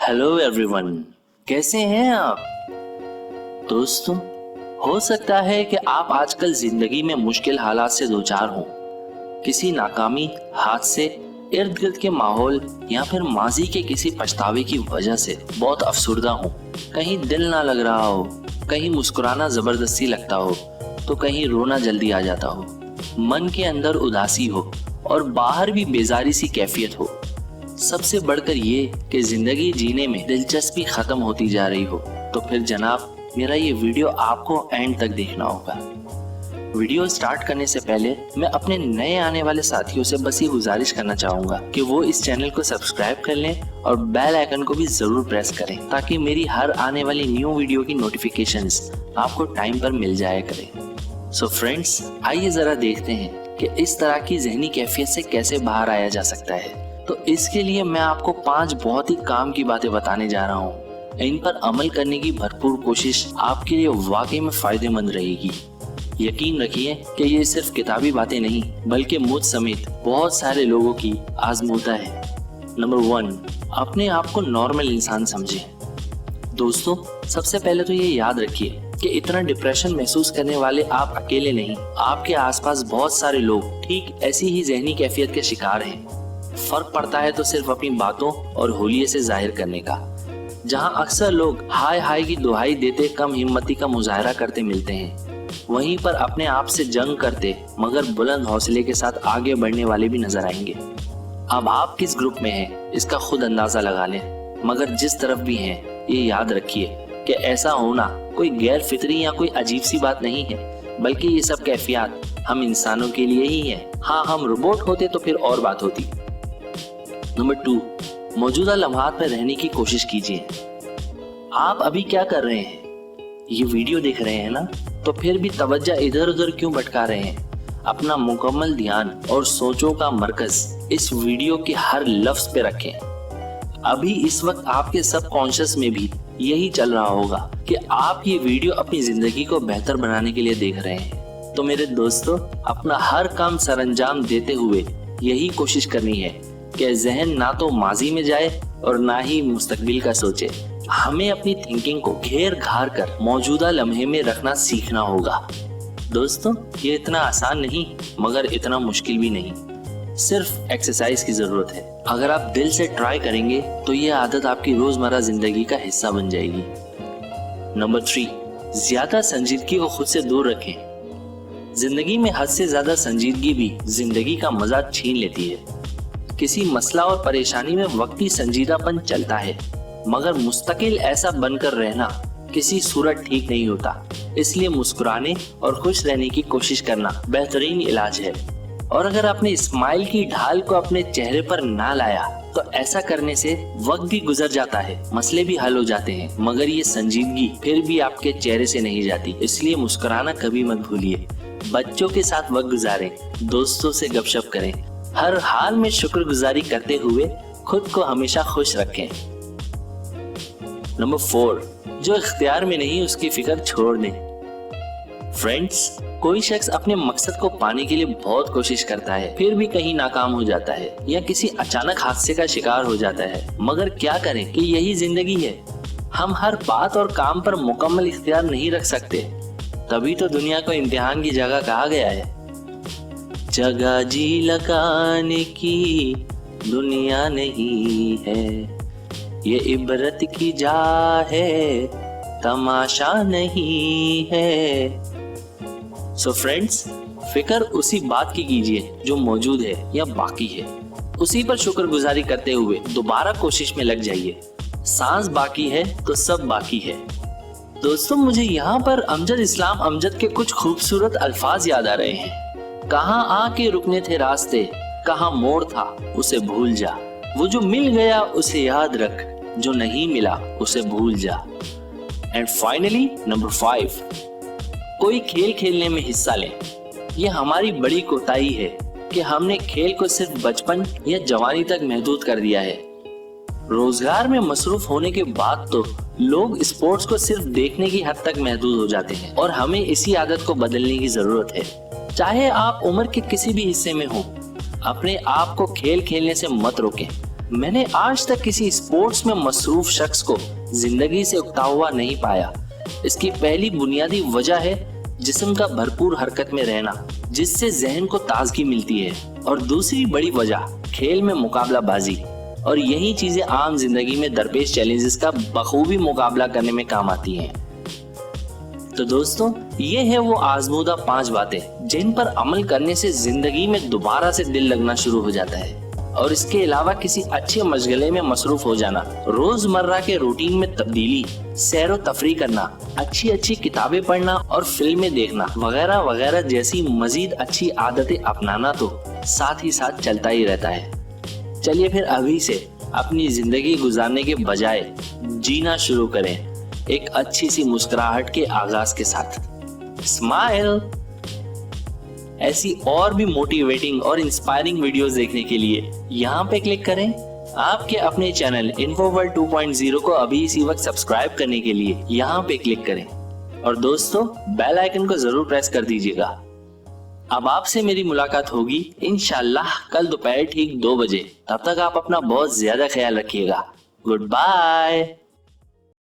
Hello everyone, कैसे हैं आप दोस्तों? हो सकता है कि आप आजकल जिंदगी में मुश्किल हालात से दो चार हों, किसी नाकामी, हादसे, इर्द गिर्द के माहौल या फिर माजी के किसी पछतावे की वजह से बहुत अफसुर्दा हो। कहीं दिल ना लग रहा हो, कहीं मुस्कुराना जबरदस्ती लगता हो, तो कहीं रोना जल्दी आ जाता हो, मन के अंदर उदासी हो और बाहर भी बेजारी सी कैफियत हो। सबसे बढ़कर ये कि जिंदगी जीने में दिलचस्पी खत्म होती जा रही हो, तो फिर जनाब मेरा ये वीडियो आपको एंड तक देखना होगा। वीडियो स्टार्ट करने से पहले मैं अपने नए आने वाले साथियों से बस ये गुजारिश करना चाहूंगा कि वो इस चैनल को सब्सक्राइब कर लें और बेल आइकन को भी जरूर प्रेस करें, ताकि मेरी हर आने वाली न्यू वीडियो की नोटिफिकेशंस आपको टाइम पर मिल जाया करें। सो फ्रेंड्स, आइए जरा देखते हैं कि इस तरह की जहनी कैफियत से कैसे बाहर आया जा सकता है। तो इसके लिए मैं आपको 5 बहुत ही काम की बातें बताने जा रहा हूँ। इन पर अमल करने की भरपूर कोशिश आपके लिए वाकई में फायदेमंद रहेगी। यकीन रखिए कि ये सिर्फ किताबी बातें नहीं, बल्कि मुझ समेत बहुत सारे लोगों की आजमूदा है। नंबर 1, अपने आप को नॉर्मल इंसान समझें। दोस्तों, सबसे पहले तो ये याद रखिए कि इतना डिप्रेशन महसूस करने वाले आप अकेले नहीं, आपके आसपास बहुत सारे लोग ठीक ऐसी ही जहनी कैफियत के शिकार हैं। फर्क पड़ता है तो सिर्फ अपनी बातों और होलिये से जाहिर करने का। जहां अक्सर लोग हाय हाय की दुहाई देते कम हिम्मती का मुजाहरा करते मिलते हैं, वहीं पर अपने आप से जंग करते मगर बुलंद हौसले के साथ आगे बढ़ने वाले भी नजर आएंगे। अब आप किस ग्रुप में हैं इसका खुद अंदाजा लगा लें, मगर जिस तरफ भी हैं ये याद रखिए कि ऐसा होना कोई गैर फितरी या कोई अजीब सी बात नहीं है, बल्कि ये सब कैफियत हम इंसानों के लिए ही है। हाँ, हम रोबोट होते तो फिर और बात होती। नंबर 2, मौजूदा लम्हात में रहने की कोशिश कीजिए। आप अभी क्या कर रहे हैं? ये वीडियो देख रहे हैं ना, तो फिर भी तवज्जो इधर उधर क्यों भटका रहे हैं? अपना मुकम्मल ध्यान और सोचों का मरकज इस वीडियो के हर लफ्ज पे रखें। अभी इस वक्त आपके सबकॉन्शियस में भी यही चल रहा होगा कि आप ये वीडियो अपनी जिंदगी को बेहतर बनाने के लिए देख रहे हैं। तो मेरे दोस्तों, अपना हर काम सरअंजाम देते हुए यही कोशिश करनी है कि जहन ना तो माजी में जाए और ना ही मुस्तकबिल का सोचे। हमें अपनी थिंकिंग को घेर घार कर मौजूदा लम्हे में रखना सीखना होगा। दोस्तों, ये इतना आसान नहीं मगर इतना मुश्किल भी नहीं, सिर्फ एक्सरसाइज की जरूरत है। अगर आप दिल से ट्राई करेंगे तो ये आदत आपकी रोजमर्रा जिंदगी का हिस्सा बन जाएगी। नंबर 3, ज्यादा संजीदगी को खुद से दूर रखें। जिंदगी में हद से ज्यादा संजीदगी भी जिंदगी का मजा छीन लेती है। किसी मसला और परेशानी में वक्ती संजीदापन चलता है, मगर मुस्तकिल ऐसा बनकर रहना किसी सूरत ठीक नहीं होता। इसलिए मुस्कुराने और खुश रहने की कोशिश करना बेहतरीन इलाज है। और अगर आपने स्माइल की ढाल को अपने चेहरे पर ना लाया, तो ऐसा करने से वक्त भी गुजर जाता है, मसले भी हल हो जाते हैं, मगर ये संजीदगी फिर भी आपके चेहरे से नहीं जाती। इसलिए मुस्कुराना कभी मत भूलिए। बच्चों के साथ वक्त गुजारें, दोस्तों से गपशप करें, हर हाल में शुक्रगुजारी करते हुए खुद को हमेशा खुश रखें। नंबर 4, जो इख्तियार में नहीं उसकी फिक्र छोड़ दें। फ्रेंड्स, कोई शख्स अपने मकसद को पाने के लिए बहुत कोशिश करता है, फिर भी कहीं नाकाम हो जाता है या किसी अचानक हादसे का शिकार हो जाता है। मगर क्या करें कि यही जिंदगी है। हम हर बात और काम पर मुकम्मल इख्तियार नहीं रख सकते, तभी तो दुनिया को इम्तिहान की जगह कहा गया है। जगह जी लगाने की दुनिया नहीं है, ये इबरत की जा है, तमाशा नहीं है। सो फ्रेंड्स, फिक्र उसी बात की कीजिए जो मौजूद है या बाकी है, उसी पर शुक्रगुजारी करते हुए दोबारा कोशिश में लग जाइए। सांस बाकी है तो सब बाकी है। दोस्तों, मुझे यहाँ पर अमजद इस्लाम अमजद के कुछ खूबसूरत अल्फाज याद आ रहे हैं। कहाँ आके रुकने थे रास्ते, कहाँ मोड़ था उसे भूल जा, वो जो मिल गया उसे याद रख, जो नहीं मिला उसे भूल जा। एंड फाइनली नंबर 5, कोई खेल खेलने में हिस्सा लें। ये हमारी बड़ी कोताही है कि हमने खेल को सिर्फ बचपन या जवानी तक महदूद कर दिया है। रोजगार में मसरूफ होने के बाद तो लोग स्पोर्ट्स को सिर्फ देखने की हद तक महदूद हो जाते हैं, और हमें इसी आदत को बदलने की जरूरत है। चाहे आप उम्र के किसी भी हिस्से में हो, अपने आप को खेल खेलने से मत रोकें। میں نے آج تک کسی اسپورٹس میں مصروف شخص کو زندگی سے اکتا ہوا نہیں پایا۔ اس کی پہلی بنیادی وجہ ہے جسم کا بھرپور حرکت میں رہنا، جس سے ذہن کو تازگی ملتی ہے، اور دوسری بڑی وجہ کھیل میں مقابلہ بازی، اور یہی چیزیں عام زندگی میں درپیش چیلنجز کا بخوبی مقابلہ کرنے میں کام آتی ہیں۔ تو دوستوں، یہ ہے وہ آزمودہ 5 باتیں جن پر عمل کرنے سے زندگی میں دوبارہ سے دل لگنا شروع ہو جاتا ہے، اور اس کے علاوہ کسی اچھے مشغلے میں مصروف ہو جانا، روزمرہ کے روٹین میں تبدیلی، سیر و تفریح کرنا، اچھی کتابیں پڑھنا اور فلمیں دیکھنا وغیرہ وغیرہ جیسی مزید اچھی عادتیں اپنانا تو ساتھ ہی ساتھ چلتا ہی رہتا ہے۔ چلیے پھر ابھی سے اپنی زندگی گزارنے کے بجائے جینا شروع کریں، ایک اچھی سی مسکراہٹ کے آغاز کے ساتھ۔ اسمائل۔ ایسی اور بھی موٹیویٹنگ اور انسپائرنگ ویڈیوز دیکھنے کے لیے یہاں پہ کلک کریں۔ آپ کے اپنے چینل انفو ورلڈ 2.0 کو ابھی اسی وقت سبسکرائب کرنے کے لیے یہاں پہ کلک کریں، اور دوستو بیل آئیکن کو ضرور پریس کر دیجیے گا۔ اب آپ سے میری ملاقات ہوگی انشاءاللہ کل دوپہر ٹھیک 2 بجے۔ تب تک آپ اپنا بہت زیادہ خیال رکھیے گا۔ Good bye.